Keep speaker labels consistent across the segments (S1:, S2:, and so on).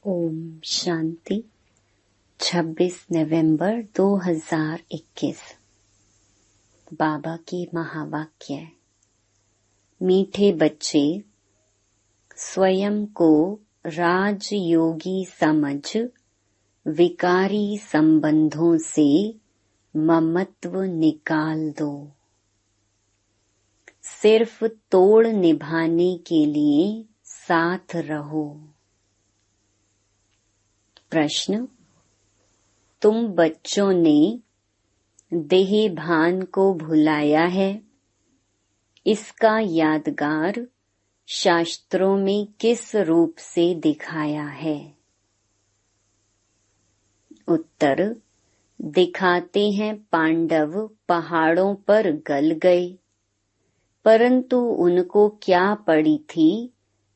S1: ओम शांति। 26 नवंबर 2021। बाबा की महावाक्य। मीठे बच्चे, स्वयं को राजयोगी समझ विकारी संबंधों से ममत्व निकाल दो। सिर्फ तोड़ निभाने के लिए साथ रहो। प्रश्न: तुम बच्चों ने देह भान को भुलाया है, इसका यादगार शास्त्रों में किस रूप से दिखाया है? उत्तर: दिखाते हैं पांडव पहाड़ों पर गल गए, परंतु उनको क्या पड़ी थी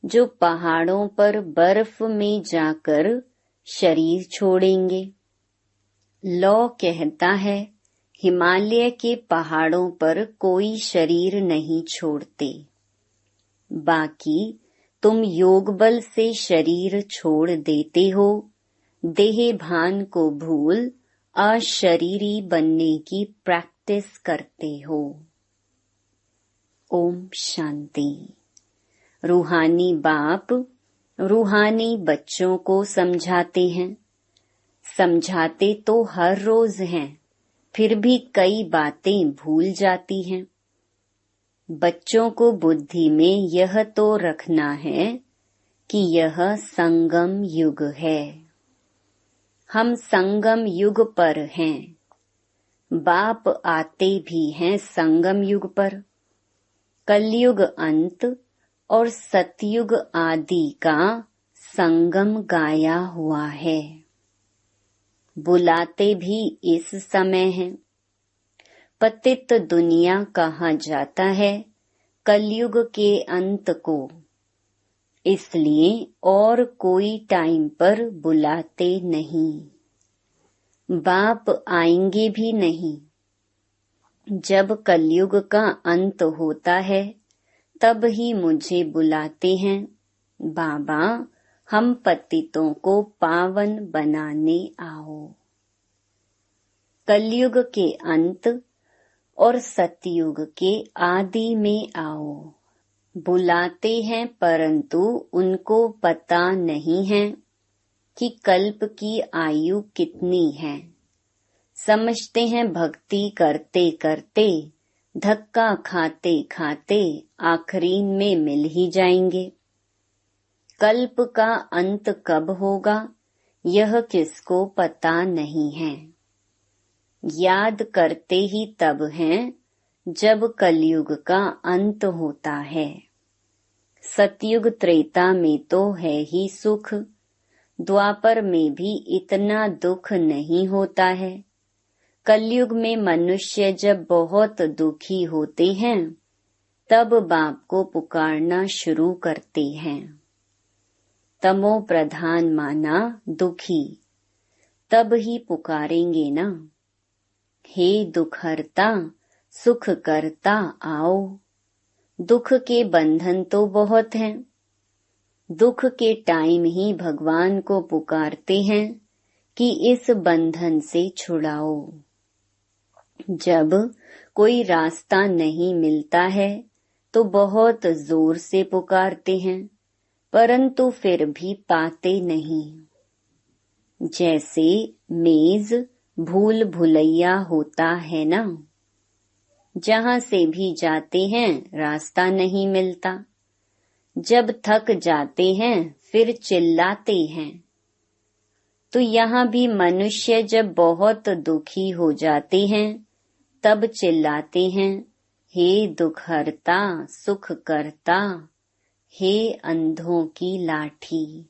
S1: जो पहाड़ों पर बर्फ में जाकर शरीर छोड़ेंगे। लौ कहता है, हिमालय के पहाड़ों पर कोई शरीर नहीं छोड़ते, बाकी तुम योग बल से शरीर छोड़ देते हो, देह भान को भूल अशरीरी बनने की प्रैक्टिस करते हो। ओम शांति। रूहानी बाप रूहानी बच्चों को समझाते हैं। समझाते तो हर रोज हैं, फिर भी कई बातें भूल जाती हैं। बच्चों को बुद्धि में यह तो रखना है कि यह संगम युग है। हम संगम युग पर हैं। बाप आते भी हैं संगम युग पर। कलयुग अंत और सतयुग आदि का संगम गाया हुआ है। बुलाते भी इस समय है। पतित दुनिया कहा जाता है कलयुग के अंत को, इसलिए और कोई टाइम पर बुलाते नहीं। बाप आएंगे भी नहीं। जब कलयुग का अंत होता है तब ही मुझे बुलाते हैं, बाबा हम पतितों को पावन बनाने आओ। कलयुग के अंत और सतयुग के आदि में आओ। बुलाते हैं परंतु उनको पता नहीं है कि कल्प की आयु कितनी है। समझते हैं भक्ति करते करते, धक्का खाते खाते आखिरी में मिल ही जाएंगे। कल्प का अंत कब होगा यह किसको पता नहीं है। याद करते ही तब हैं जब कलयुग का अंत होता है। सतयुग त्रेता में तो है ही सुख, द्वापर में भी इतना दुख नहीं होता है। कलयुग में मनुष्य जब बहुत दुखी होते हैं तब बाप को पुकारना शुरू करते हैं। तमो प्रधान माना दुखी, तब ही पुकारेंगे ना। हे दुखहर्ता सुख करता आओ। दुख के बंधन तो बहुत हैं। दुख के टाइम ही भगवान को पुकारते हैं कि इस बंधन से छुड़ाओ। जब कोई रास्ता नहीं मिलता है तो बहुत जोर से पुकारते हैं, परंतु फिर भी पाते नहीं। जैसे मेज भूल भुलैया होता है ना, जहाँ से भी जाते हैं रास्ता नहीं मिलता। जब थक जाते हैं फिर चिल्लाते हैं। तो यहाँ भी मनुष्य जब बहुत दुखी हो जाते हैं तब चिल्लाते हैं, हे दुखहर्ता सुख करता, हे अंधों की लाठी।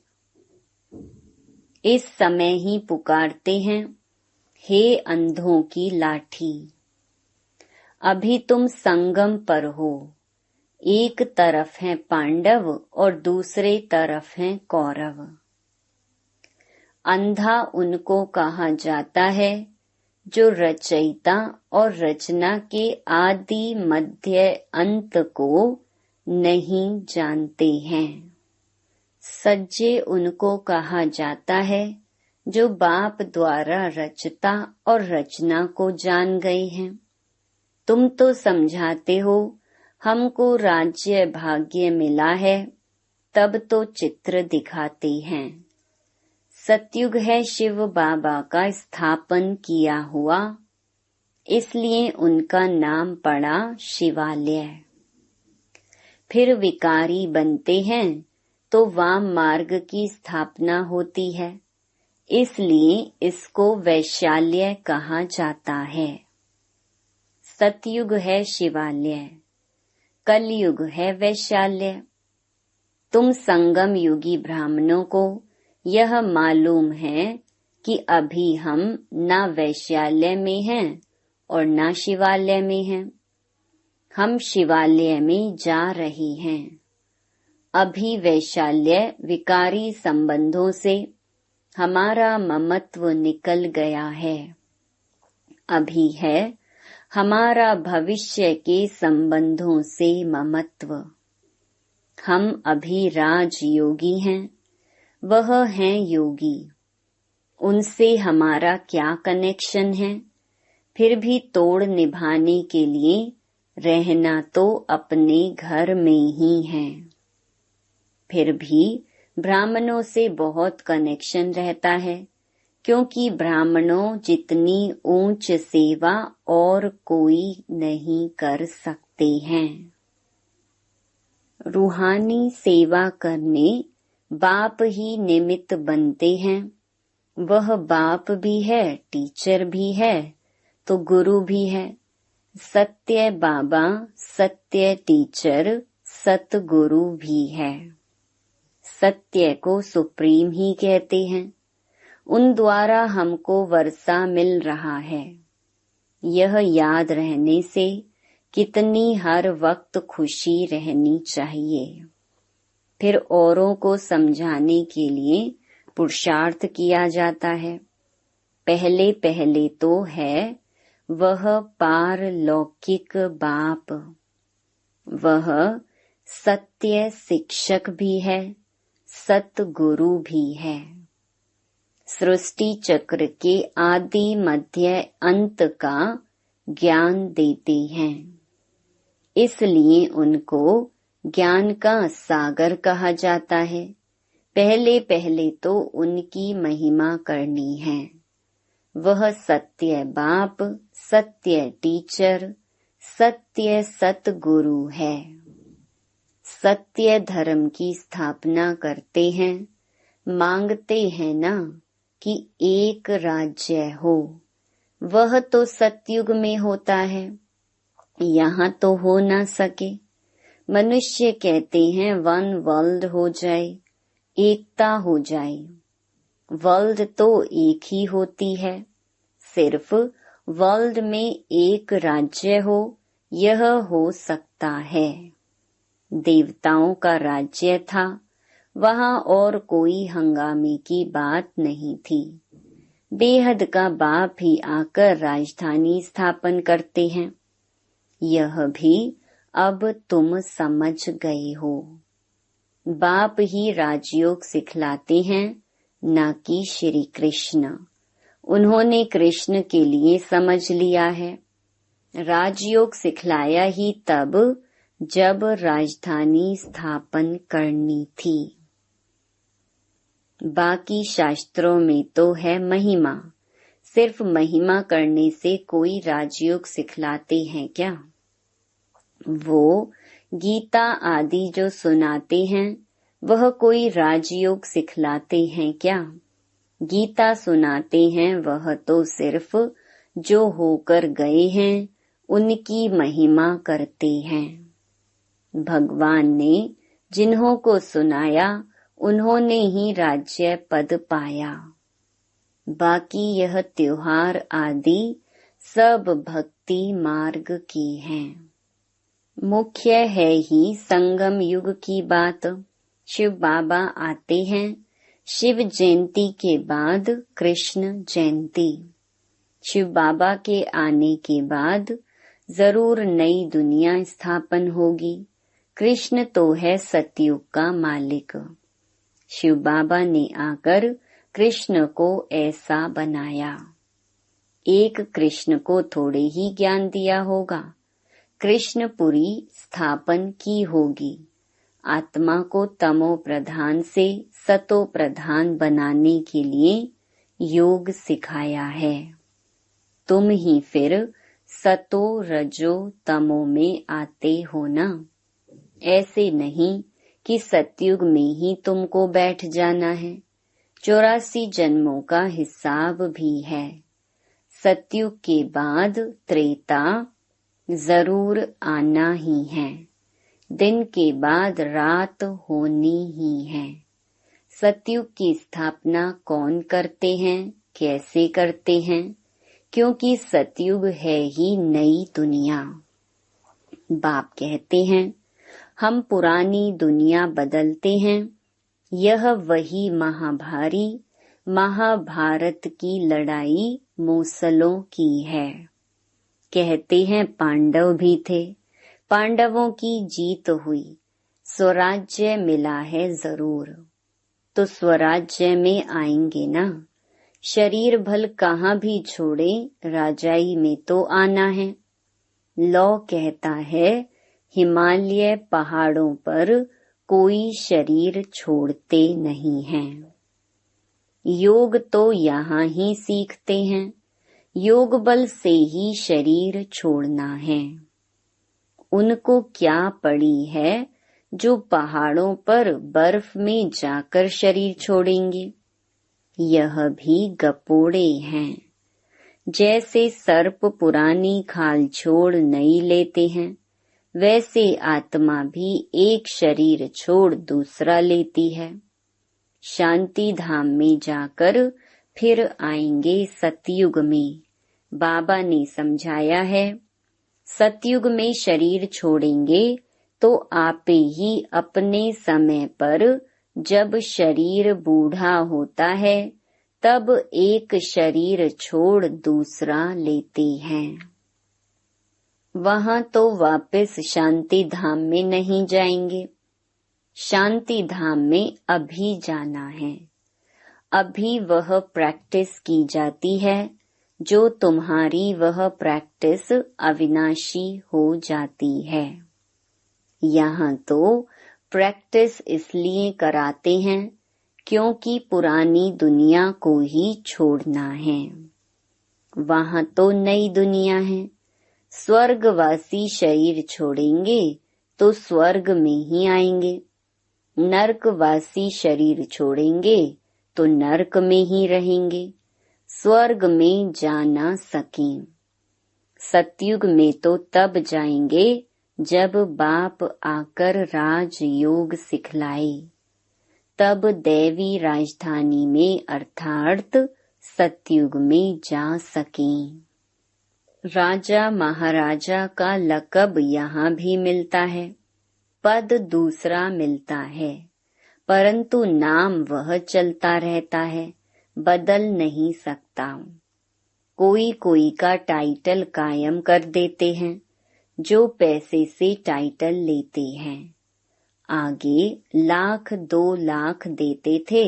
S1: इस समय ही पुकारते हैं, हे अंधों की लाठी। अभी तुम संगम पर हो। एक तरफ हैं पांडव और दूसरे तरफ हैं कौरव। अंधा उनको कहा जाता है जो रचयिता और रचना के आदि मध्य अंत को नहीं जानते हैं। सज्जे उनको कहा जाता है जो बाप द्वारा रचता और रचना को जान गए हैं। तुम तो समझाते हो हमको राज्य भाग्य मिला है, तब तो चित्र दिखाते हैं। सतयुग है शिव बाबा का स्थापन किया हुआ, इसलिए उनका नाम पड़ा शिवालय। फिर विकारी बनते हैं तो वाम मार्ग की स्थापना होती है, इसलिए इसको वैशाल्य कहा जाता है। सतयुग है शिवालय, कलयुग है वैशाल्य। तुम संगम युगी ब्राह्मणों को यह मालूम है कि अभी हम ना वैशाल्य में हैं और ना शिवालय में हैं। हम शिवालय में जा रहे हैं। अभी वैशाल्य विकारी संबंधों से हमारा ममत्व निकल गया है। अभी है हमारा भविष्य के संबंधों से ममत्व। हम अभी राजयोगी हैं, वह हैं योगी। उनसे हमारा क्या कनेक्शन है? फिर भी तोड़ निभाने के लिए रहना तो अपने घर में ही है। फिर भी ब्राह्मणों से बहुत कनेक्शन रहता है, क्योंकि ब्राह्मणों जितनी ऊंच सेवा और कोई नहीं कर सकते हैं। रूहानी सेवा करने बाप ही निमित्त बनते हैं। वह बाप भी है, टीचर भी है, तो गुरु भी है। सत्य बाबा, सत्य टीचर, सतगुरु भी है। सत्य को सुप्रीम ही कहते हैं। उन द्वारा हमको वर्षा मिल रहा है। यह याद रहने से कितनी हर वक्त खुशी रहनी चाहिए। फिर औरों को समझाने के लिए पुरुषार्थ किया जाता है। पहले पहले तो है वह पारलौकिक बाप। वह सत्य शिक्षक भी है, सतगुरु भी है। सृष्टि चक्र के आदि मध्य अंत का ज्ञान देते हैं, इसलिए उनको ज्ञान का सागर कहा जाता है। पहले पहले तो उनकी महिमा करनी है। वह सत्य बाप, सत्य टीचर, सत्य सतगुरु है। सत्य धर्म की स्थापना करते हैं, मांगते हैं ना कि एक राज्य हो। वह तो सतयुग में होता है, यहाँ तो हो ना सके। मनुष्य कहते हैं वन वर्ल्ड हो जाए, एकता हो जाए। वर्ल्ड तो एक ही होती है, सिर्फ वर्ल्ड में एक राज्य हो, यह हो सकता है। देवताओं का राज्य था, वहाँ और कोई हंगामे की बात नहीं थी। बेहद का बाप ही आकर राजधानी स्थापन करते हैं। यह भी अब तुम समझ गए हो। बाप ही राजयोग सिखलाते हैं, न कि श्री कृष्ण। उन्होंने कृष्ण के लिए समझ लिया है। राजयोग सिखलाया ही तब जब राजधानी स्थापन करनी थी। बाकी शास्त्रों में तो है महिमा। सिर्फ महिमा करने से कोई राजयोग सिखलाते हैं क्या? वो गीता आदि जो सुनाते हैं, वह कोई राजयोग सिखलाते हैं क्या? गीता सुनाते हैं वह तो सिर्फ जो होकर गए हैं उनकी महिमा करते हैं। भगवान ने जिन्हों को सुनाया उन्होंने ही राज्य पद पाया। बाकी यह त्योहार आदि सब भक्ति मार्ग की हैं। मुख्य है ही संगम युग की बात। शिव बाबा आते हैं, शिव जयंती के बाद कृष्ण जयंती। शिव बाबा के आने के बाद जरूर नई दुनिया स्थापन होगी। कृष्ण तो है सतयुग का मालिक। शिव बाबा ने आकर कृष्ण को ऐसा बनाया। एक कृष्ण को थोड़े ही ज्ञान दिया होगा, कृष्णपुरी स्थापन की होगी। आत्मा को तमो प्रधान से सतो प्रधान बनाने के लिए योग सिखाया है। तुम ही फिर सतो रजो तमो में आते हो ना। ऐसे नहीं कि सतयुग में ही तुमको बैठ जाना है। 84 जन्मों का हिसाब भी है। सतयुग के बाद त्रेता जरूर आना ही है। दिन के बाद रात होनी ही है। सतयुग की स्थापना कौन करते हैं, कैसे करते हैं? क्योंकि सतयुग है ही नई दुनिया। बाप कहते हैं हम पुरानी दुनिया बदलते हैं। यह वही महाभारी महाभारत की लड़ाई मूसलों की है। कहते हैं पांडव भी थे, पांडवों की जीत हुई, स्वराज्य मिला है जरूर। तो स्वराज्य में आएंगे ना। शरीर भल कहाँ भी छोड़े, राजाई में तो आना है। लौ कहता है हिमालय पहाड़ों पर कोई शरीर छोड़ते नहीं हैं। योग तो यहाँ ही सीखते हैं। योग बल से ही शरीर छोड़ना है। उनको क्या पड़ी है जो पहाड़ों पर बर्फ में जाकर शरीर छोड़ेंगे। यह भी गपोड़े हैं। जैसे सर्प पुरानी खाल छोड़ नई लेते हैं, वैसे आत्मा भी एक शरीर छोड़ दूसरा लेती है। शांति धाम में जाकर फिर आएंगे सतयुग में। बाबा ने समझाया है सतयुग में शरीर छोड़ेंगे तो आपे ही अपने समय पर जब शरीर बूढ़ा होता है तब एक शरीर छोड़ दूसरा लेते हैं। वहां तो वापस शांति धाम में नहीं जाएंगे। शांति धाम में अभी जाना है। अभी वह प्रैक्टिस की जाती है जो तुम्हारी वह प्रैक्टिस अविनाशी हो जाती है। यहाँ तो प्रैक्टिस इसलिए कराते हैं क्योंकि पुरानी दुनिया को ही छोड़ना है। वहाँ तो नई दुनिया है। स्वर्गवासी शरीर छोड़ेंगे तो स्वर्ग में ही आएंगे। नरकवासी शरीर छोड़ेंगे तो नरक में ही रहेंगे। स्वर्ग में जा ना सकें। सतयुग में तो तब जाएंगे जब बाप आकर राजयोग सिखलाए, तब दैवी राजधानी में अर्थात सतयुग में जा सकें। राजा महाराजा का लक़ब यहाँ भी मिलता है, पद दूसरा मिलता है, परंतु नाम वह चलता रहता है, बदल नहीं सकता। कोई कोई का टाइटल कायम कर देते हैं जो पैसे से टाइटल लेते हैं। आगे 1,00,000 2,00,000 देते थे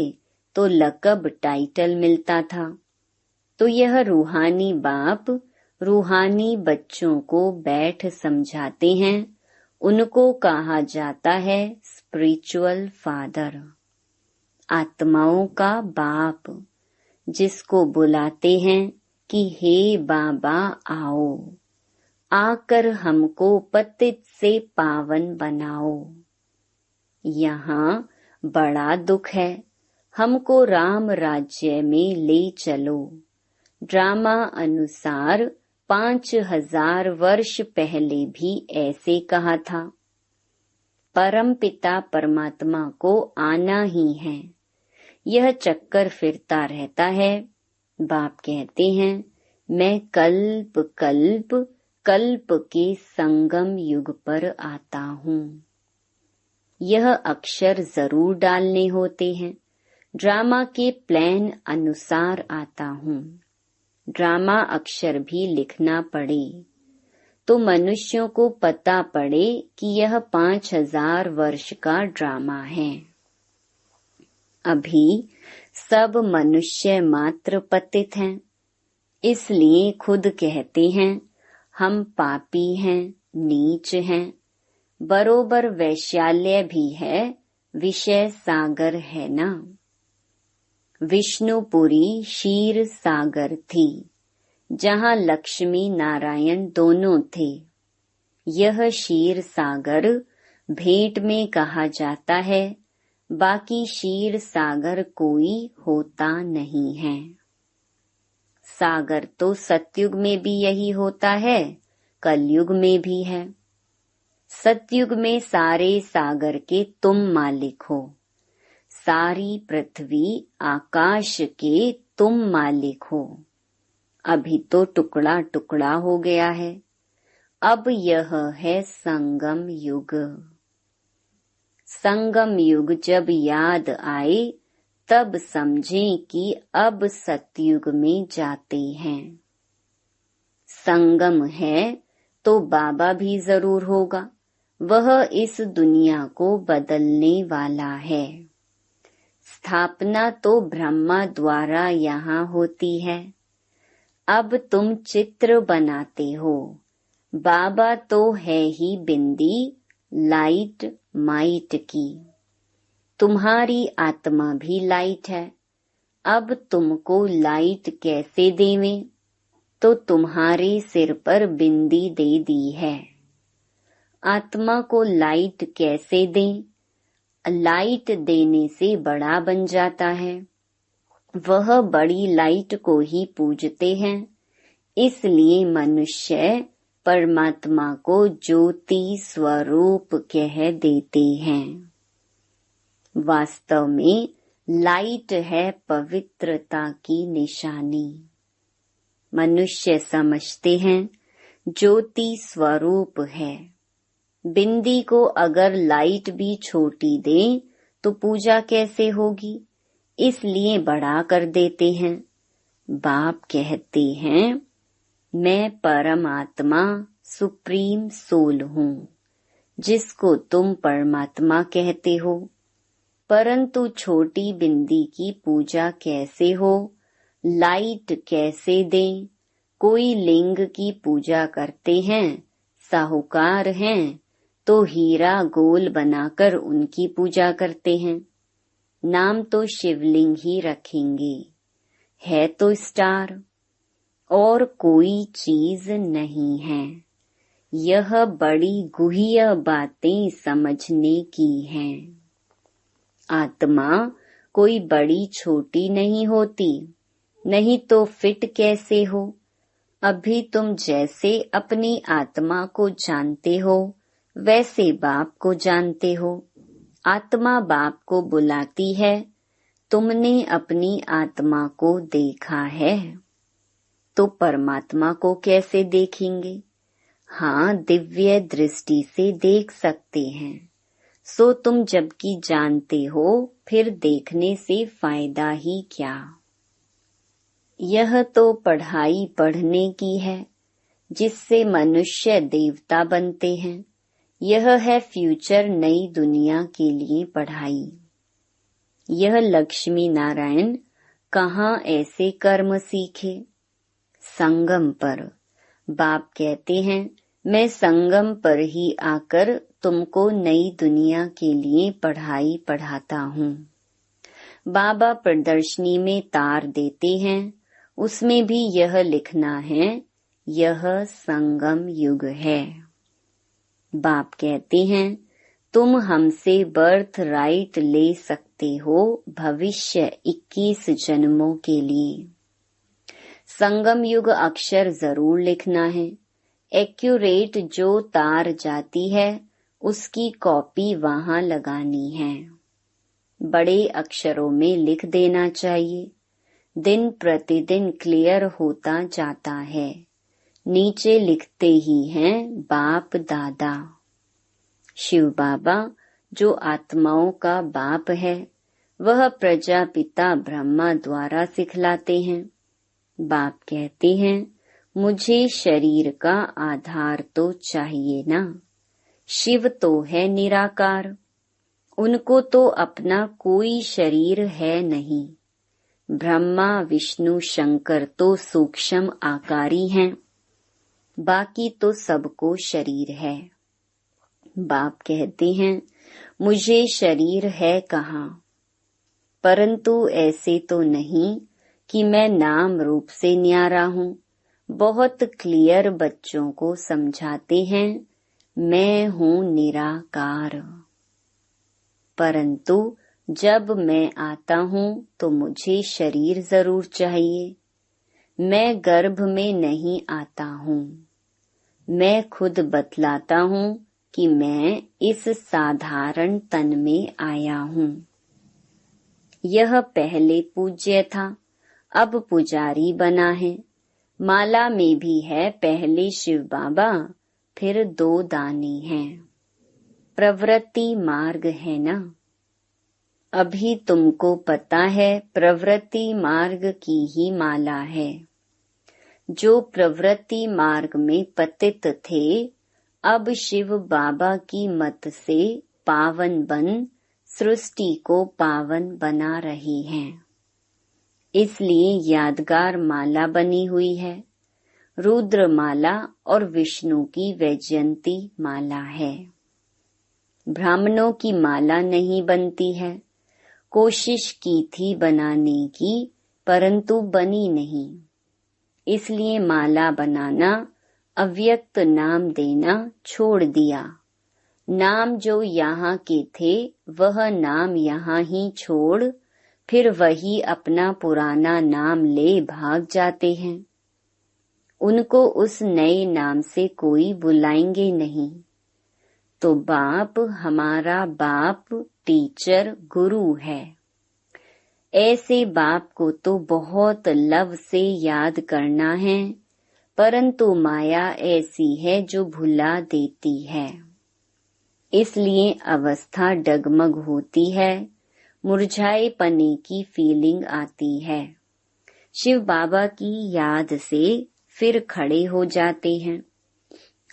S1: तो लक़ब टाइटल मिलता था। तो यह रूहानी बाप रूहानी बच्चों को बैठ समझाते हैं। उनको कहा जाता है स्पिरिचुअल फादर, आत्माओं का बाप, जिसको बुलाते हैं कि हे बाबा आओ, आकर हमको पतित से पावन बनाओ। यहाँ बड़ा दुख है, हमको राम राज्य में ले चलो। ड्रामा अनुसार 5,000 वर्ष पहले भी ऐसे कहा था। परमपिता परमात्मा को आना ही है। यह चक्कर फिरता रहता है। बाप कहते हैं मैं कल्प कल्प कल्प के संगम युग पर आता हूँ। यह अक्षर जरूर डालने होते हैं। ड्रामा के प्लान अनुसार आता हूँ। ड्रामा अक्षर भी लिखना पड़े तो मनुष्यों को पता पड़े कि यह 5,000 वर्ष का ड्रामा है। अभी सब मनुष्य मात्र पतित हैं, इसलिए खुद कहते हैं हम पापी हैं, नीच हैं। बरोबर वैशाल्य भी है, विषय सागर है ना। विष्णुपुरी क्षीर सागर थी, जहाँ लक्ष्मी नारायण दोनों थे। यह क्षीर सागर भेंट में कहा जाता है, बाकी क्षीर सागर कोई होता नहीं है। सागर तो सतयुग में भी यही होता है, कलयुग में भी है। सतयुग में सारे सागर के तुम मालिक हो, सारी पृथ्वी आकाश के तुम मालिक हो। अभी तो टुकड़ा टुकड़ा हो गया है, अब यह है संगम युग। संगम युग जब याद आए तब समझें कि अब सतयुग में जाते हैं। संगम है तो बाबा भी जरूर होगा, वह इस दुनिया को बदलने वाला है। स्थापना तो ब्रह्मा द्वारा यहाँ होती है। अब तुम चित्र बनाते हो, बाबा तो है ही बिंदी लाइट माइट की। तुम्हारी आत्मा भी लाइट है, अब तुमको लाइट कैसे देवें, तो तुम्हारे सिर पर बिंदी दे दी है। आत्मा को लाइट कैसे दें? लाइट देने से बड़ा बन जाता है, वह बड़ी लाइट को ही पूजते हैं। इसलिए मनुष्य परमात्मा को ज्योति स्वरूप कह देते हैं। वास्तव में लाइट है पवित्रता की निशानी। मनुष्य समझते हैं ज्योति स्वरूप है। बिंदी को अगर लाइट भी छोटी दें तो पूजा कैसे होगी, इसलिए बड़ा कर देते हैं। बाप कहते हैं मैं परमात्मा सुप्रीम सोल हूँ, जिसको तुम परमात्मा कहते हो। परंतु छोटी बिंदी की पूजा कैसे हो, लाइट कैसे दें? कोई लिंग की पूजा करते हैं, साहूकार हैं तो हीरा गोल बनाकर उनकी पूजा करते हैं। नाम तो शिवलिंग ही रखेंगे, है तो स्टार, और कोई चीज नहीं है। यह बड़ी गुह्य बातें समझने की हैं। आत्मा कोई बड़ी छोटी नहीं होती, नहीं तो फिट कैसे हो। अभी तुम जैसे अपनी आत्मा को जानते हो, वैसे बाप को जानते हो। आत्मा बाप को बुलाती है, तुमने अपनी आत्मा को देखा है, तो परमात्मा को कैसे देखेंगे? हाँ, दिव्य दृष्टि से देख सकते हैं। सो तुम जबकि जानते हो, फिर देखने से फायदा ही क्या। यह तो पढ़ाई पढ़ने की है, जिससे मनुष्य देवता बनते हैं। यह है फ्यूचर नई दुनिया के लिए पढ़ाई। यह लक्ष्मी नारायण कहाँ ऐसे कर्म सीखे? संगम पर। बाप कहते हैं मैं संगम पर ही आकर तुमको नई दुनिया के लिए पढ़ाई पढ़ाता हूँ। बाबा प्रदर्शनी में तार देते हैं, उसमें भी यह लिखना है यह संगम युग है। बाप कहते हैं तुम हमसे बर्थ राइट ले सकते हो भविष्य 21 जन्मों के लिए। संगम युग अक्षर जरूर लिखना है। एक्यूरेट जो तार जाती है उसकी कॉपी वहां लगानी है। बड़े अक्षरों में लिख देना चाहिए। दिन प्रतिदिन क्लियर होता जाता है। नीचे लिखते ही हैं बाप दादा। शिव बाबा जो आत्माओं का बाप है, वह प्रजापिता ब्रह्मा द्वारा सिखलाते हैं। बाप कहते हैं मुझे शरीर का आधार तो चाहिए ना। शिव तो है निराकार उनको तो अपना कोई शरीर है नहीं। ब्रह्मा विष्णु शंकर तो सूक्ष्म आकारी हैं, बाकी तो सबको शरीर है। बाप कहते हैं मुझे शरीर है कहाँ, परंतु ऐसे तो नहीं कि मैं नाम रूप से न्यारा हूँ। बहुत क्लियर बच्चों को समझाते हैं मैं हूँ निराकार। परंतु जब मैं आता हूँ तो मुझे शरीर जरूर चाहिए। मैं गर्भ में नहीं आता हूँ। मैं खुद बतलाता हूँ कि मैं इस साधारण तन में आया हूँ। यह पहले पूज्य था, अब पुजारी बना है। माला में भी है पहले शिव बाबा, फिर 2 दानी हैं। प्रवृत्ति मार्ग है ना। अभी तुमको पता है प्रवृत्ति मार्ग की ही माला है। जो प्रवृत्ति मार्ग में पतित थे, अब शिव बाबा की मत से पावन बन सृष्टि को पावन बना रही हैं। इसलिए यादगार माला बनी हुई है। रुद्र माला और विष्णु की वैजयंती माला है। ब्राह्मणों की माला नहीं बनती है। कोशिश की थी बनाने की, परंतु बनी नहीं। इसलिए माला बनाना, अव्यक्त नाम देना छोड़ दिया। नाम जो यहाँ के थे वह नाम यहाँ ही छोड़ फिर वही अपना पुराना नाम ले भाग जाते हैं। उनको उस नए नाम से कोई बुलाएंगे नहीं। तो बाप हमारा बाप टीचर गुरु है। ऐसे बाप को तो बहुत लव से याद करना है, परंतु माया ऐसी है जो भुला देती है। इसलिए अवस्था डगमग होती है, मुरझाए पने की फीलिंग आती है। शिव बाबा की याद से फिर खड़े हो जाते हैं।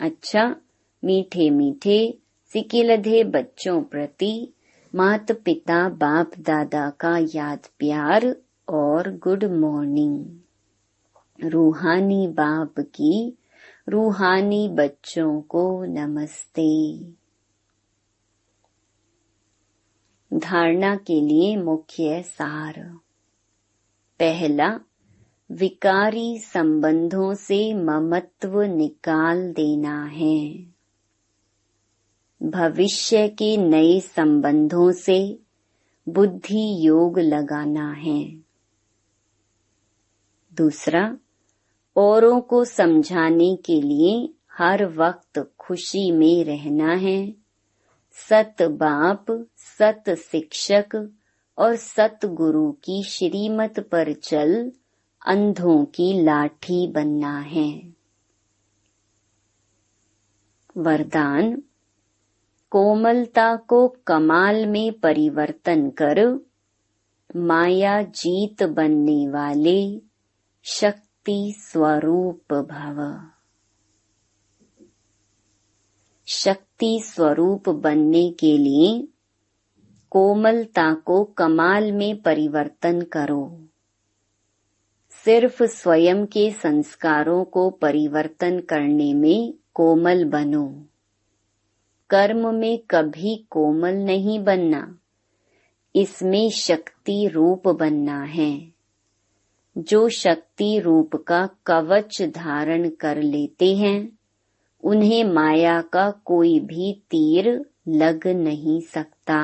S1: अच्छा, मीठे मीठे सिकिलधे बच्चों प्रति माता पिता बाप दादा का याद प्यार और गुड मॉर्निंग। रूहानी बाप की रूहानी बच्चों को नमस्ते। धारणा के लिए मुख्य सार। पहला, विकारी संबंधों से ममत्व निकाल देना है। भविष्य के नए संबंधों से बुद्धि योग लगाना है। दूसरा, औरों को समझाने के लिए हर वक्त खुशी में रहना है। सत बाप, सत शिक्षक और सत गुरु की श्रीमत पर चल अंधों की लाठी बनना है। वरदान, कोमलता को कमाल में परिवर्तन कर माया जीत बनने वाले शक्ति स्वरूप भव। शक्ति स्वरूप बनने के लिए कोमलता को कमाल में परिवर्तन करो। सिर्फ स्वयं के संस्कारों को परिवर्तन करने में कोमल बनो। कर्म में कभी कोमल नहीं बनना, इसमें शक्ति रूप बनना है। जो शक्ति रूप का कवच धारण कर लेते हैं, उन्हें माया का कोई भी तीर लग नहीं सकता।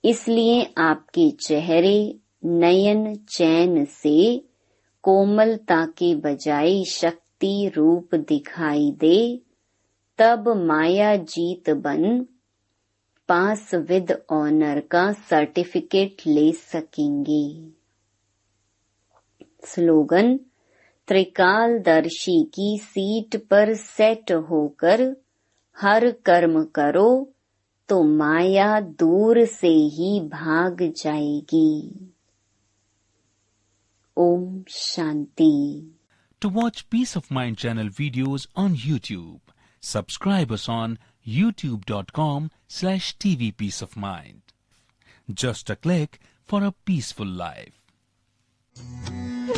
S1: इसलिए आपके चेहरे नयन चैन से कोमलता के बजाय शक्ति रूप दिखाई दे, तब माया जीत बन पास विद ऑनर का सर्टिफिकेट ले सकेंगे। स्लोगन, त्रिकालदर्शी की सीट पर सेट होकर हर कर्म करो तो माया दूर से ही भाग जाएगी। Om Shanti.
S2: To watch Peace of Mind channel videos on YouTube, subscribe us on youtube.com/tvpeaceofmind. Just a click for a peaceful life.